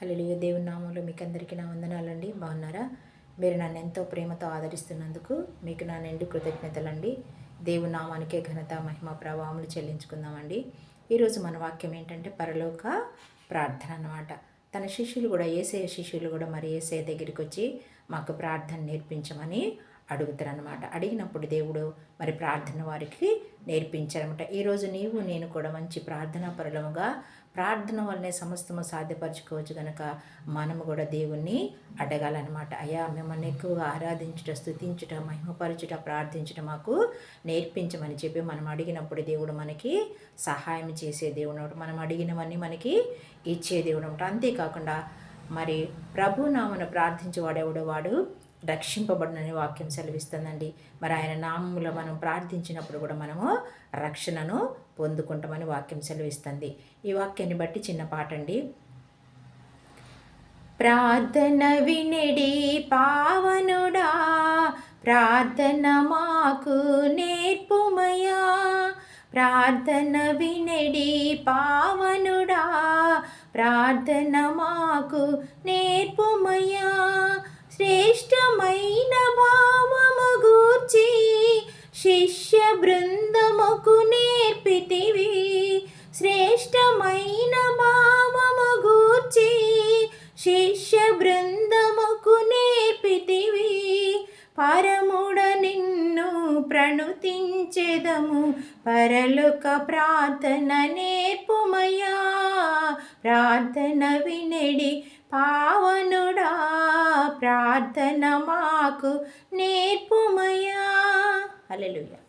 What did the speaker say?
హల్లెలూయా. దేవుని నామంలో మీకు అందరికీ నా వందనాలండి. బాగున్నారా? మీరు నన్ను ఎంతో ప్రేమతో ఆదరిస్తున్నందుకు మీకు నా నిండు కృతజ్ఞతలండి. దేవుని నామానికే ఘనత మహిమ ప్రభావములు చెల్లించుకుందామండి. ఈరోజు మన వాక్యం ఏంటంటే పరలోక ప్రార్థన అన్నమాట. తన శిష్యులు కూడా యేసయ్య శిష్యులు కూడా మరి యేసయ్య దగ్గరికి వచ్చి మాకు ప్రార్థన నేర్పించమని అడుగుతారనమాట. అడిగినప్పుడు దేవుడు మరి ప్రార్థన వారికి నేర్పించారనమాట. ఈరోజు నీవు నేను కూడా మంచి ప్రార్థనా పరులముగా ప్రార్థన వల్లనే సమస్తము సాధ్యపరచుకోవచ్చు కనుక మనము కూడా దేవుణ్ణి అడగాలన్నమాట. అయ్యా, మిమ్మల్ని ఎక్కువగా ఆరాధించుట, స్తుతించుట, మహిమపరచుట, ప్రార్థించుట మాకు నేర్పించమని చెప్పి మనం అడిగినప్పుడు దేవుడు మనకి సహాయం చేసే దేవుడు, మనం అడిగినవన్నీ మనకి ఇచ్చే దేవుడు అనమాట. అంతేకాకుండా మరి ప్రభు నామను ప్రార్థించేవాడెవడో వాడు రక్షింపబడునని వాక్యం సెలవిస్తుందండి. మరి ఆయన నామములో మనం ప్రార్థించినప్పుడు కూడా మనము రక్షణను పొందుకుంటామని వాక్యం సెలవిస్తుంది. ఈ వాక్యాన్ని బట్టి చిన్న పాట అండి. ప్రార్థన వినడి పావనుడా, ప్రార్థన మాకు నేర్పుమయా. ప్రార్థన వినడి పావనుడా, ప్రార్థన మాకు నేర్పుమయా. శ్రేష్టమైన భావము గూర్చి శిష్య బృందముకు నేర్పితివి. శ్రేష్టమైన భావము గూర్చి శిష్య బృందముకు నేర్పితివి. పరముడ నిన్ను ప్రణుతించెదము, పరలోక ప్రార్థన నేర్పుమయా. ప్రార్థన వినడి పావనుడా, ప్రార్థన మాకు నేర్పుమయా. హల్లెలూయా.